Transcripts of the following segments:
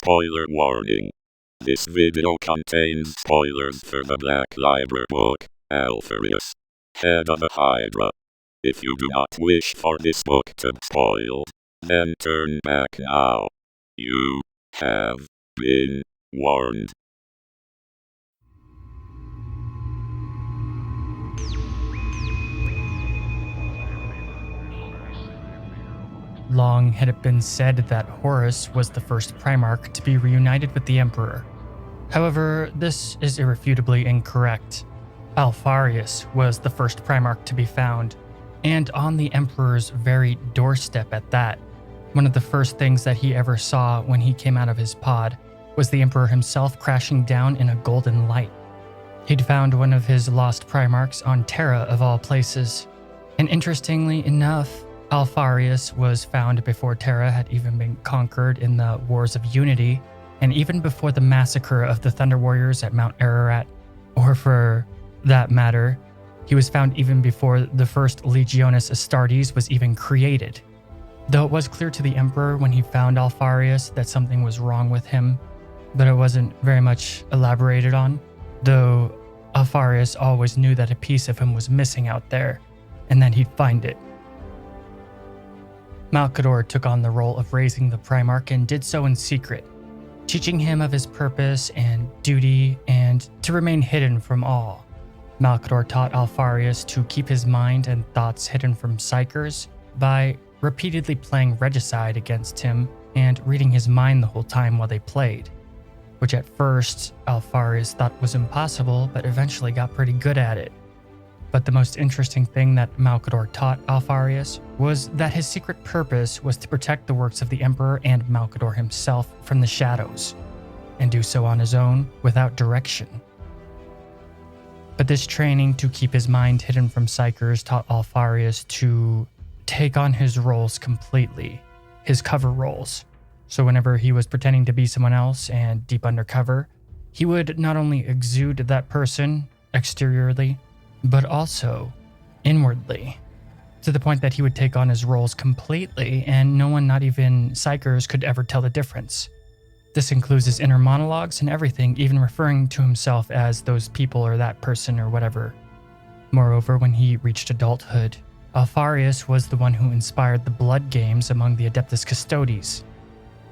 Spoiler warning. This video contains spoilers for the Black Library book, Alpharius, Head of the Hydra. If you do not wish for this book to be spoiled, then turn back now. You have been warned. Long had it been said that Horus was the first Primarch to be reunited with the Emperor. However, this is irrefutably incorrect. Alpharius was the first Primarch to be found, and on the Emperor's very doorstep at that. One of the first things that he ever saw when he came out of his pod was the Emperor himself crashing down in a golden light. He'd found one of his lost Primarchs on Terra of all places, and interestingly enough, Alpharius was found before Terra had even been conquered in the Wars of Unity, and even before the massacre of the Thunder Warriors at Mount Ararat, or for that matter, he was found even before the first Legionis Astartes was even created. Though it was clear to the Emperor when he found Alpharius that something was wrong with him, but it wasn't very much elaborated on, though Alpharius always knew that a piece of him was missing out there, and that he'd find it. Malcador took on the role of raising the Primarch and did so in secret, teaching him of his purpose and duty and to remain hidden from all. Malcador taught Alpharius to keep his mind and thoughts hidden from psychers by repeatedly playing regicide against him and reading his mind the whole time while they played, which at first Alpharius thought was impossible but eventually got pretty good at it. But the most interesting thing that Malcador taught Alpharius was that his secret purpose was to protect the works of the Emperor and Malcador himself from the shadows, and do so on his own without direction. But this training to keep his mind hidden from psychers taught Alpharius to take on his roles completely, his cover roles. So whenever he was pretending to be someone else and deep undercover, he would not only exude that person exteriorly, but also inwardly, to the point that he would take on his roles completely and no one, not even psychers, could ever tell the difference. This includes his inner monologues and everything, even referring to himself as those people or that person or whatever. Moreover, when he reached adulthood, Alpharius was the one who inspired the blood games among the Adeptus Custodes.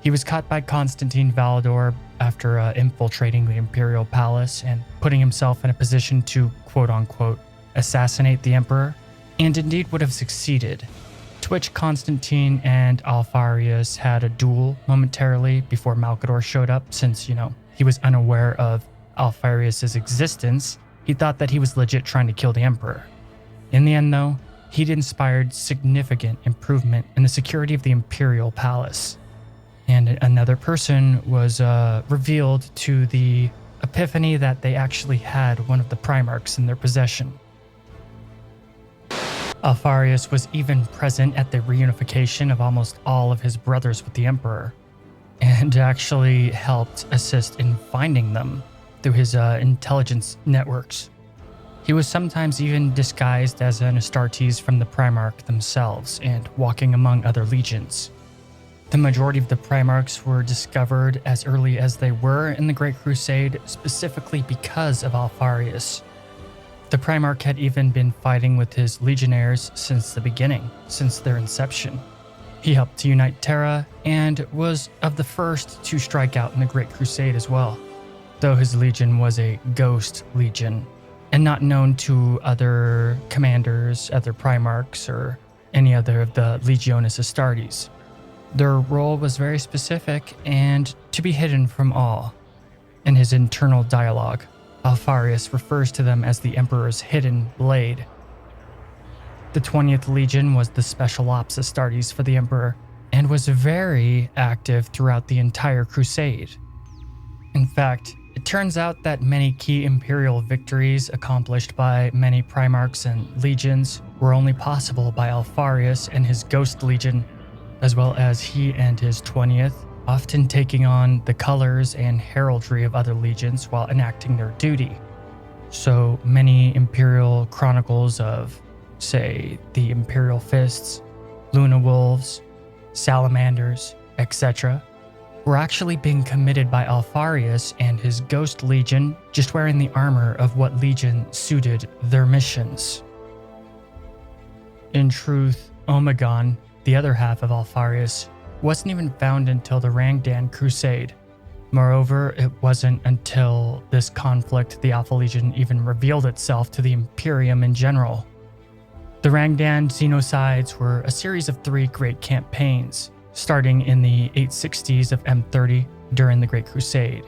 He was caught by Constantine Valador after infiltrating the Imperial Palace and putting himself in a position to, quote-unquote, assassinate the Emperor, and indeed would have succeeded, to which Constantine and Alpharius had a duel momentarily before Malcador showed up, since, he was unaware of Alpharius' existence. He thought that he was legit trying to kill the Emperor. In the end, though, he'd inspired significant improvement in the security of the Imperial Palace. And another person was revealed to the epiphany that they actually had one of the Primarchs in their possession. Alpharius was even present at the reunification of almost all of his brothers with the Emperor, and actually helped assist in finding them through his intelligence networks. He was sometimes even disguised as an Astartes from the Primarch themselves and walking among other legions. The majority of the Primarchs were discovered as early as they were in the Great Crusade, specifically because of Alpharius. The Primarch had even been fighting with his legionnaires since the beginning, since their inception. He helped to unite Terra and was of the first to strike out in the Great Crusade as well, though his legion was a ghost legion and not known to other commanders, other Primarchs, or any other of the Legionis Astartes. Their role was very specific and to be hidden from all. In his internal dialogue, Alpharius refers to them as the Emperor's hidden blade. The 20th Legion was the Special Ops Astartes for the Emperor and was very active throughout the entire crusade. In fact, it turns out that many key Imperial victories accomplished by many Primarchs and legions were only possible by Alpharius and his Ghost Legion, as well as he and his 20th, often taking on the colors and heraldry of other legions while enacting their duty. So many Imperial chronicles of, say, the Imperial Fists, Luna Wolves, Salamanders, etc., were actually being committed by Alpharius and his Ghost Legion, just wearing the armor of what legion suited their missions. In truth, Omegon, the other half of Alpharius, wasn't even found until the Rangdan Crusade. Moreover, it wasn't until this conflict the Alpha Legion even revealed itself to the Imperium in general. The Rangdan xenocides were a series of 3 great campaigns, starting in the 860s of M30 during the Great Crusade.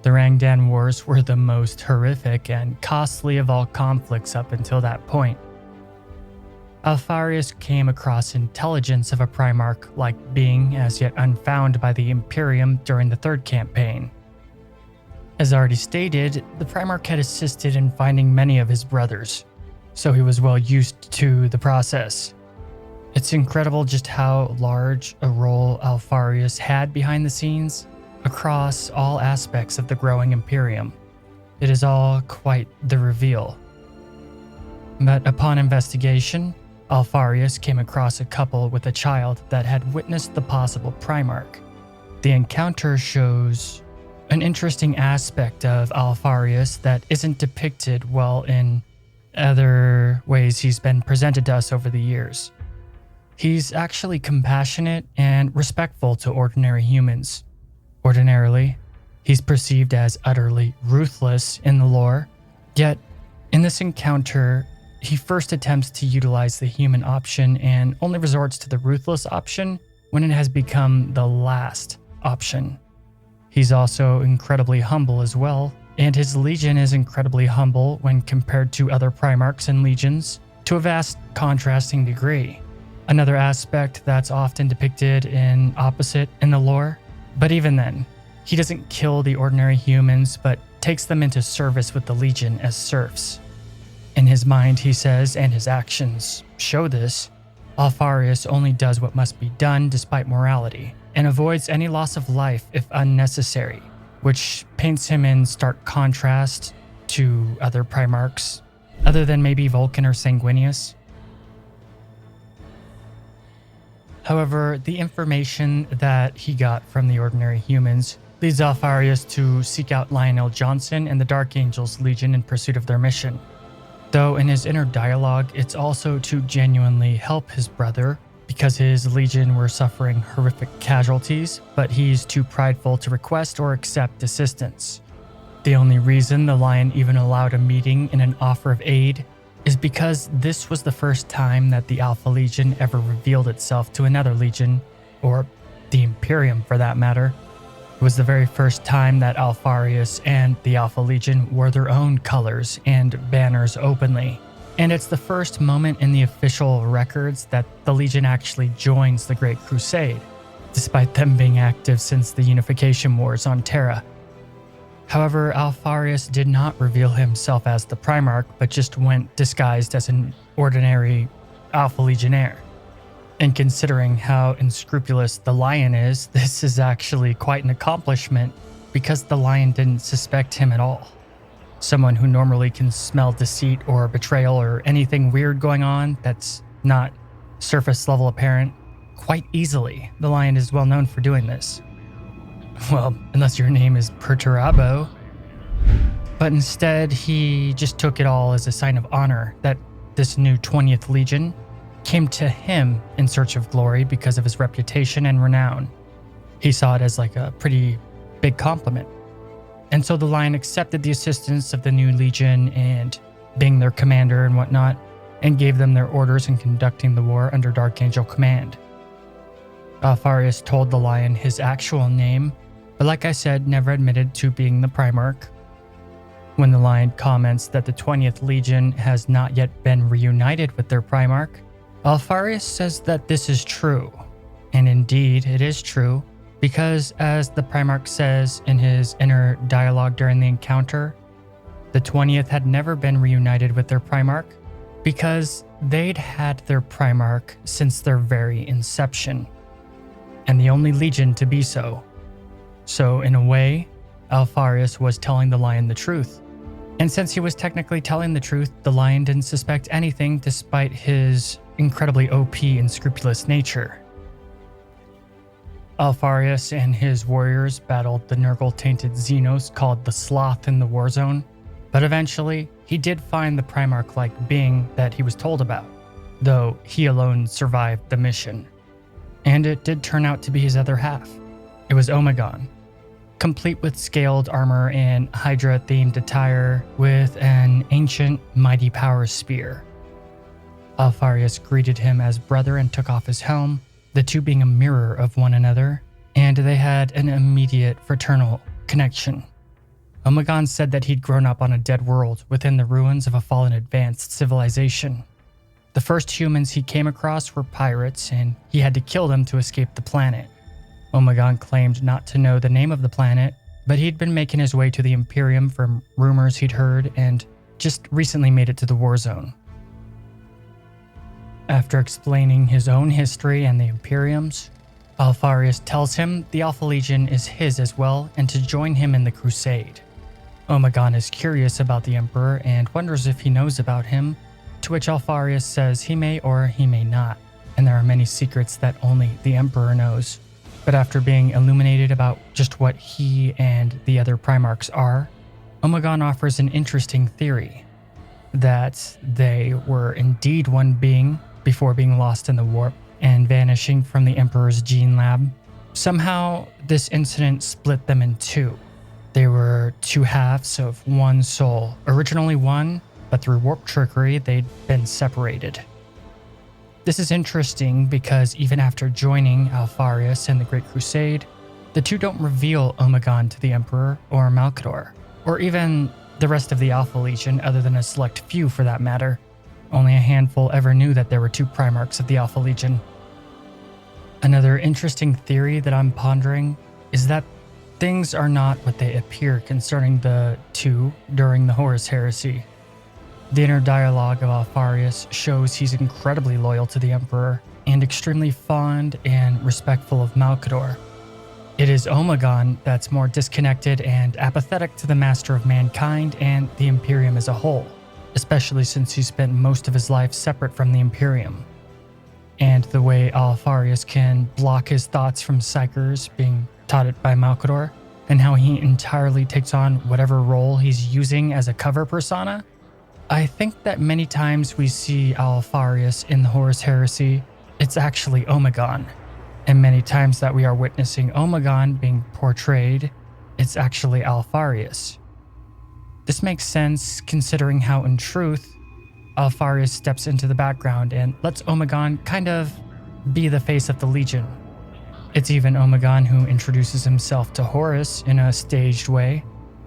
The Rangdan Wars were the most horrific and costly of all conflicts up until that point. Alpharius came across intelligence of a Primarch-like being as yet unfound by the Imperium during the 3rd campaign. As already stated, the Primarch had assisted in finding many of his brothers, so he was well used to the process. It's incredible just how large a role Alpharius had behind the scenes across all aspects of the growing Imperium. It is all quite the reveal. But upon investigation, Alpharius came across a couple with a child that had witnessed the possible Primarch. The encounter shows an interesting aspect of Alpharius that isn't depicted well in other ways he's been presented to us over the years. He's actually compassionate and respectful to ordinary humans. Ordinarily, he's perceived as utterly ruthless in the lore, yet in this encounter, he first attempts to utilize the human option and only resorts to the ruthless option when it has become the last option. He's also incredibly humble as well, and his legion is incredibly humble when compared to other Primarchs and legions to a vast contrasting degree. Another aspect that's often depicted in opposite in the lore, but even then, he doesn't kill the ordinary humans but takes them into service with the legion as serfs. In his mind, he says, and his actions show this, Alpharius only does what must be done despite morality, and avoids any loss of life if unnecessary, which paints him in stark contrast to other Primarchs, other than maybe Vulcan or Sanguinius. However, the information that he got from the ordinary humans leads Alpharius to seek out Lionel Johnson and the Dark Angels Legion in pursuit of their mission. Though in his inner dialogue, it's also to genuinely help his brother because his legion were suffering horrific casualties, but he's too prideful to request or accept assistance. The only reason the Lion even allowed a meeting and an offer of aid is because this was the first time that the Alpha Legion ever revealed itself to another legion, or the Imperium for that matter. It was the very first time that Alpharius and the Alpha Legion wore their own colors and banners openly. And it's the first moment in the official records that the Legion actually joins the Great Crusade, despite them being active since the Unification Wars on Terra. However, Alpharius did not reveal himself as the Primarch, but just went disguised as an ordinary Alpha Legionnaire. And considering how unscrupulous the Lion is, this is actually quite an accomplishment because the Lion didn't suspect him at all. Someone who normally can smell deceit or betrayal or anything weird going on that's not surface level apparent quite easily. The Lion is well known for doing this. Well, unless your name is Perturabo. But instead, he just took it all as a sign of honor that this new 20th Legion came to him in search of glory because of his reputation and renown. He saw it as like a pretty big compliment. And so the Lion accepted the assistance of the new Legion and being their commander and whatnot, and gave them their orders in conducting the war under Dark Angel command. Alpharius told the Lion his actual name, but like I said, never admitted to being the Primarch. When the Lion comments that the 20th Legion has not yet been reunited with their Primarch, Alpharius says that this is true. And indeed, it is true, because as the Primarch says in his inner dialogue during the encounter, the 20th had never been reunited with their Primarch because they'd had their Primarch since their very inception, and the only Legion to be so. So in a way, Alpharius was telling the Lion the truth. And since he was technically telling the truth, the Lion didn't suspect anything despite his incredibly OP and scrupulous nature. Alpharius and his warriors battled the Nurgle-tainted Xenos called the Sloth in the Warzone, but eventually he did find the Primarch-like being that he was told about, though he alone survived the mission. And it did turn out to be his other half. It was Omegon, complete with scaled armor and Hydra-themed attire with an ancient mighty power spear. Alpharius greeted him as brother and took off his helm, the two being a mirror of one another, and they had an immediate fraternal connection. Omegon said that he'd grown up on a dead world within the ruins of a fallen advanced civilization. The first humans he came across were pirates, and he had to kill them to escape the planet. Omegon claimed not to know the name of the planet, but he'd been making his way to the Imperium from rumors he'd heard and just recently made it to the Warzone. After explaining his own history and the Imperium's, Alpharius tells him the Alpha Legion is his as well and to join him in the crusade. Omegon is curious about the Emperor and wonders if he knows about him, to which Alpharius says he may or he may not, and there are many secrets that only the Emperor knows. But after being illuminated about just what he and the other Primarchs are, Omegon offers an interesting theory, that they were indeed one being before being lost in the warp and vanishing from the Emperor's gene lab. Somehow, this incident split them in two. They were two halves of one soul, originally one, but through warp trickery, they'd been separated. This is interesting because even after joining Alpharius and the Great Crusade, the two don't reveal Omegon to the Emperor or Malcador, or even the rest of the Alpha Legion other than a select few for that matter. Only a handful ever knew that there were two Primarchs of the Alpha Legion. Another interesting theory that I'm pondering is that things are not what they appear concerning the two during the Horus Heresy. The inner dialogue of Alpharius shows he's incredibly loyal to the Emperor and extremely fond and respectful of Malcador. It is Omegon that's more disconnected and apathetic to the Master of Mankind and the Imperium as a whole, especially since he spent most of his life separate from the Imperium. And the way Alpharius can block his thoughts from psychers being taught it by Malcador, and how he entirely takes on whatever role he's using as a cover persona. I think that many times we see Alpharius in the Horus Heresy, it's actually Omegon. And many times that we are witnessing Omegon being portrayed, it's actually Alpharius. This makes sense considering how in truth, Alpharius steps into the background and lets Omegon kind of be the face of the Legion. It's even Omegon who introduces himself to Horus in a staged way,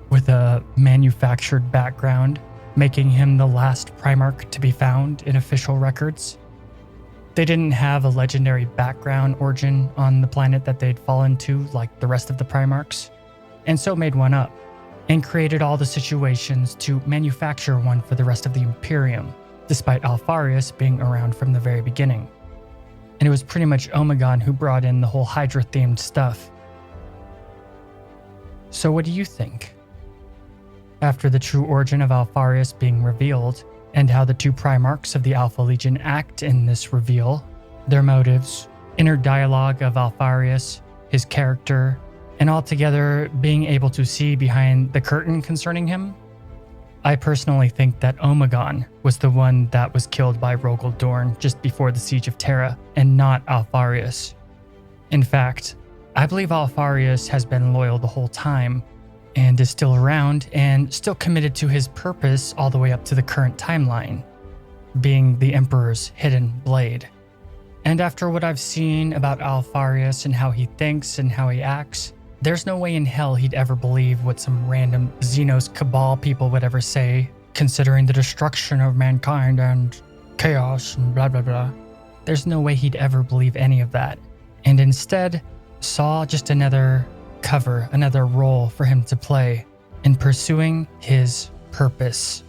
with a manufactured background, making him the last Primarch to be found in official records. They didn't have a legendary background origin on the planet that they'd fallen to like the rest of the Primarchs, and so made one up, and created all the situations to manufacture one for the rest of the Imperium, despite Alpharius being around from the very beginning. And it was pretty much Omegon who brought in the whole Hydra-themed stuff. So what do you think? After the true origin of Alpharius being revealed, and how the two Primarchs of the Alpha Legion act in this reveal, their motives, inner dialogue of Alpharius, his character, and altogether being able to see behind the curtain concerning him, I personally think that Omegon was the one that was killed by Rogel Dorn just before the Siege of Terra, and not Alpharius. In fact, I believe Alpharius has been loyal the whole time, and is still around and still committed to his purpose all the way up to the current timeline, being the Emperor's hidden blade. And after what I've seen about Alpharius and how he thinks and how he acts, there's no way in hell he'd ever believe what some random Xenos cabal people would ever say, considering the destruction of mankind and chaos and blah blah blah. There's no way he'd ever believe any of that, and instead saw just another cover, another role for him to play in pursuing his purpose.